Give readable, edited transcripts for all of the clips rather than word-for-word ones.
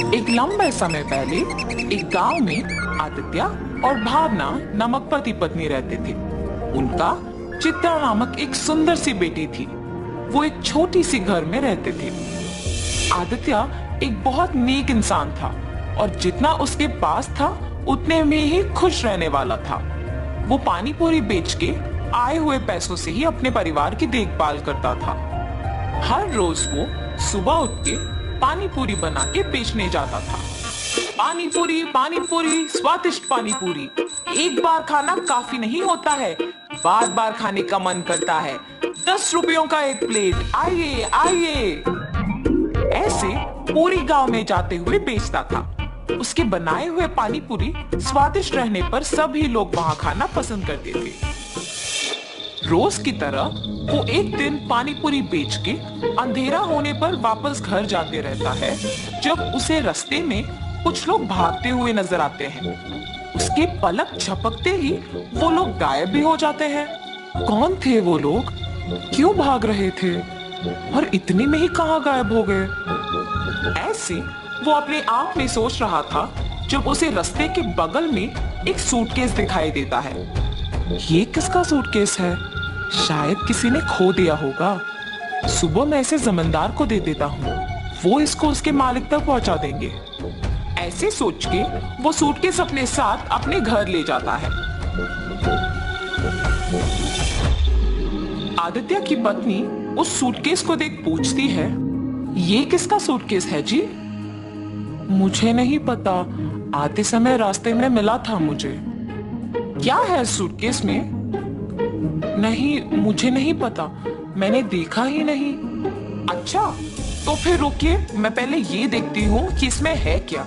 एक लंबे समय पहले एक गांव में आदित्य और भावना नामक पति पत्नी रहते थे। उनका चित्रा नामक एक सुंदर सी बेटी थी। वो एक छोटी सी घर में रहते थे। आदित्य एक बहुत नेक इंसान था और जितना उसके पास था उतने में ही खुश रहने वाला था। वो पानी पूरी बेच के आए हुए पैसों से ही अपने परिवार की देखभाल करता था। हर रोज वो सुबह उठ के पानी पूरी बना के बेचने जाता था। पानी पूरी स्वादिष्ट पानी पूरी। एक बार खाना काफी नहीं होता है, बार बार खाने का मन करता है। 10 रुपयों का एक प्लेट, आइए आइए। ऐसे पूरी गांव में जाते हुए बेचता था। उसके बनाए हुए पानी पूरी स्वादिष्ट रहने पर सभी लोग वहां खाना पसंद करते थे। रोज की तरह वो एक दिन पानी पूरी बेच के अंधेरा होने पर वापस घर जाते रहता है, जब उसे रास्ते में कुछ लोग भागते हुए नजर आते हैं। उसके पलक झपकते ही वो लोग गायब भी हो जाते हैं। कौन थे वो लोग? क्यों भाग रहे थे? और इतने में ही कहां गायब हो गए? ऐसे वो अपने आप में सोच रहा था जब उसे रास्ते के बगल में एक सूटकेस दिखाई देता है। ये किसका सूटकेस है? शायद किसी ने खो दिया होगा। सुबह मैं इसे जमींदार को दे देता हूँ, वो इसको उसके मालिक तक पहुंचा देंगे। ऐसे सोच के वो सूटकेस अपने साथ अपने घर ले जाता है। आदित्य की पत्नी उस सूटकेस को देख पूछती है, ये किसका सूटकेस है जी? मुझे नहीं पता, आते समय रास्ते में मिला था मुझे। क्या है सूटकेस में? नहीं, मुझे नहीं पता, मैंने देखा ही नहीं। अच्छा, तो फिर रुकिए, मैं पहले ये देखती हूँ कि इसमें है क्या।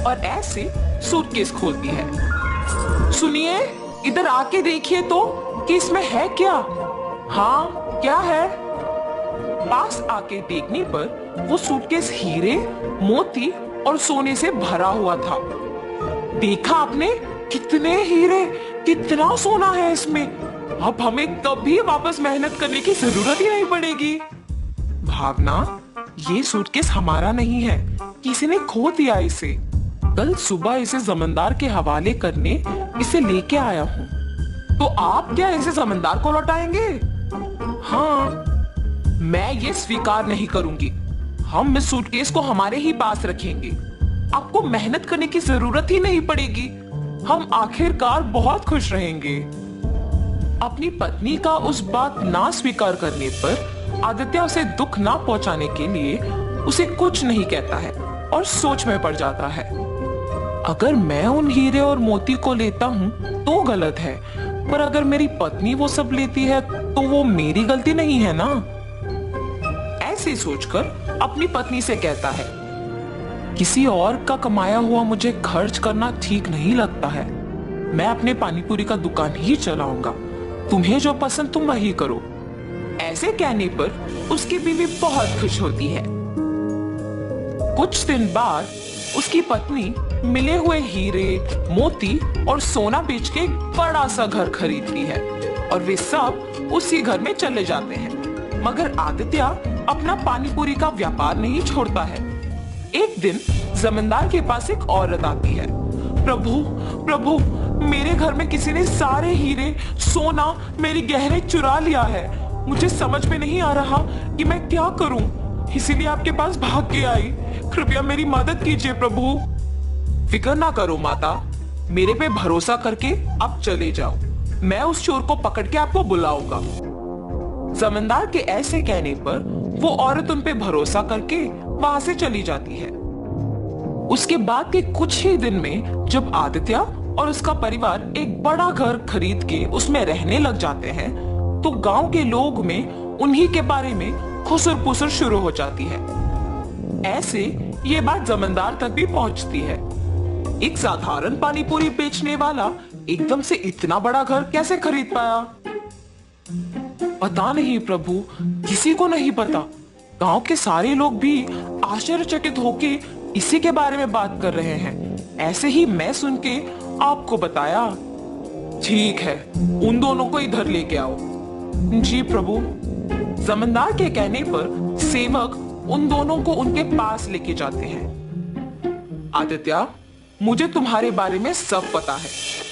और ऐसे सूटकेस खोलती है। सुनिए, इधर आके देखिए तो कि इसमें है क्या। हाँ, क्या है? पास आके देखने पर वो सूटकेस हीरे, मोती और सोने से भरा हुआ था। देखा आपने? कितने हीरे, कितना सोना है इसमें। अब हमें कभी वापस मेहनत करने की जरूरत ही नहीं पड़ेगी। भावना, ये सूटकेस हमारा नहीं है, किसी ने खो दिया इसे। कल सुबह इसे जमींदार के हवाले करने इसे लेके आया हूँ। तो आप क्या इसे जमींदार को लौटाएंगे? हाँ, मैं ये स्वीकार नहीं करूंगी। हम इस सूटकेस को हमारे ही पास रखेंगे। आपको मेहनत करने की जरूरत ही नहीं पड़ेगी। हम आखिरकार बहुत खुश रहेंगे। अपनी पत्नी का उस बात ना स्वीकार करने पर आदित्य उसे दुख ना पहुंचाने के लिए उसे कुछ नहीं कहता है और सोच में पड़ जाता है। अगर मैं उन हीरे और मोती को लेता हूँ तो गलत है, पर अगर मेरी पत्नी वो सब लेती है तो वो मेरी गलती नहीं है ना। ऐसे सोचकर अपनी पत्नी से कहता है, किसी और का कमाया हुआ मुझे खर्च करना ठीक नहीं लगता है। मैं अपने पानीपुरी का दुकान ही चलाऊंगा। तुम्हें जो पसंद तुम वही करो। ऐसे कहने पर उसकी बीवी बहुत खुश होती है। कुछ दिन बाद उसकी पत्नी मिले हुए हीरे, मोती और सोना बेच के एक बड़ा सा घर खरीदती है और वे सब उसी घर में चले जाते हैं। मगर आदित्य अपना पानीपुरी का व्यापार नहीं छोड़ता है। एक दिन जमींदार के पास एक औरत आती है। प्रभु, प्रभु, मेरे घर में किसी ने सारे हीरे, सोना, मेरी गहने चुरा लिया है। मुझे समझ में नहीं आ रहा कि मैं क्या करूं, इसीलिए आपके पास भाग के आई। कृपया मेरी मदद कीजिए प्रभु। फिक्र ना करो माता, मेरे पे भरोसा करके आप चले जाओ। मैं उस चोर को पकड़ के आपको बुलाऊंगा। जमींदार के ऐसे कहने पर वो औरत उन पे भरोसा करके वहां से चली जाती है। उसके बाद के कुछ ही दिन में जब आदित्य और उसका परिवार एक बड़ा घर खरीद के उसमें रहने लग जाते हैं, तो गांव के लोग में उन्हीं के बारे में खुसर पुसर शुरू हो जाती है। ऐसे ये बात जमींदार तक भी पहुंचती है। एक साधारण पानीपुरी बेचने वाला एकदम से इतना बड़ा घर कैसे खरीद पाया? पता नहीं प्रभु, किसी को नहीं पता। गांव के सारे लोग भी आश्चर्यचकित होके इसी के बारे में बात कर रहे हैं। ऐसे ही मैं सुन के आपको बताया। ठीक है, उन दोनों को इधर लेके आओ। जी प्रभु। जमींदार के कहने पर सेवक उन दोनों को उनके पास लेके जाते हैं। आदित्य, मुझे तुम्हारे बारे में सब पता है,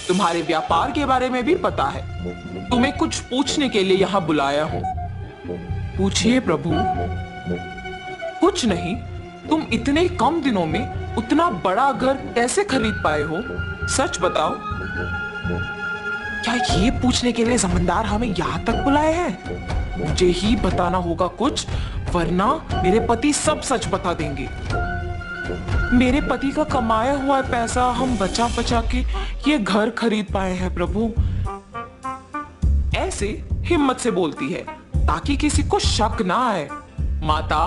तुम्हारे व्यापार के बारे में भी पता है। तुम्हें कुछ पूछने के लिए यहाँ बुलाया हूँ। पूछिए प्रभु। कुछ नहीं, तुम इतने कम दिनों में उतना बड़ा घर कैसे खरीद पाए हो? सच बताओ। क्या ये पूछने के लिए जमींदार हमें यहाँ तक बुलाए हैं? मुझे ही बताना होगा कुछ, वरना मेरे पति सब सच बता देंगे। मेरे पति का कमाया हुआ पैसा हम बचा बचा के ये घर खरीद पाए हैं प्रभु। ऐसे हिम्मत से बोलती है ताकि किसी को शक ना आए। माता,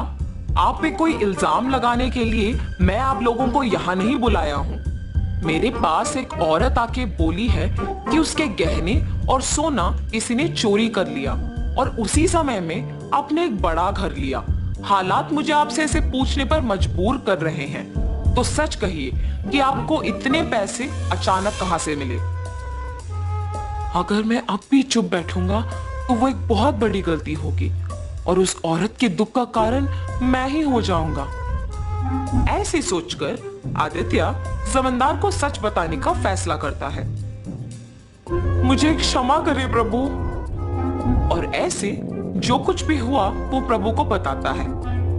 आप पे कोई इल्जाम लगाने के लिए मैं आप लोगों को यहाँ नहीं बुलाया हूँ। मेरे पास एक औरत आके बोली है कि उसके गहने और सोना किसी ने चोरी कर लिया और उसी समय में आपने एक बड़ा घर लिया। हालात मुझे आपसे ऐसे पूछने पर मजबूर कर रहे हैं, तो सच कहिए कि आपको इतने पैसे अचानक कहां से मिले? अगर मैं अब भी चुप बैठूंगा तो वो एक बहुत बड़ी गलती होगी और उस औरत के दुख का कारण मैं ही हो जाऊंगा। ऐसे सोचकर आदित्य जमींदार को सच बताने का फैसला करता है। मुझे क्षमा करें प्रभु। और ऐसे जो कुछ भी हुआ वो प्रभु को बताता है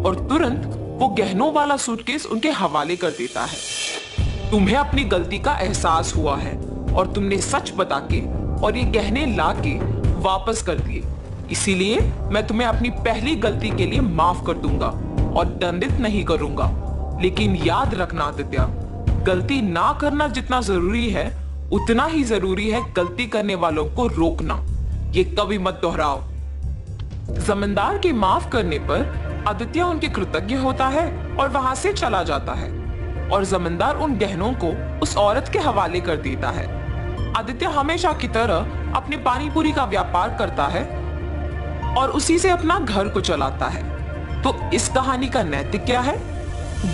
और तुरंत वो गहनों वाला सूटकेस उनके हवाले कर देता है। तुम्हें अपनी गलती का एहसास हुआ है और तुमने सच बता के और ये गहने ला के वापस कर दिए, इसीलिए मैं तुम्हें अपनी पहली गलती के लिए माफ कर दूंगा और दंडित नहीं करूंगा। लेकिन याद रखना आदित्य, गलती ना करना जितना जरूरी है उतना ही जरूरी है गलती करने वालों को रोकना। ये कभी मत दोहराओ। जमींदार के माफ करने पर आदित्य उनके कृतज्ञ होता है और वहां से चला जाता है और जमींदार उन गहनों को उस औरत के हवाले कर देता है। आदित्य हमेशा की तरह अपने पानी पूरी का व्यापार करता है और उसी से अपना घर को चलाता है। तो इस कहानी का नैतिक क्या है?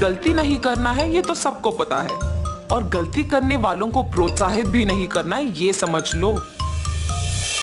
गलती नहीं करना है, ये तो सबको पता है, और गलती करने वालों को प्रोत्साहित भी नहीं करना है, ये समझ लो।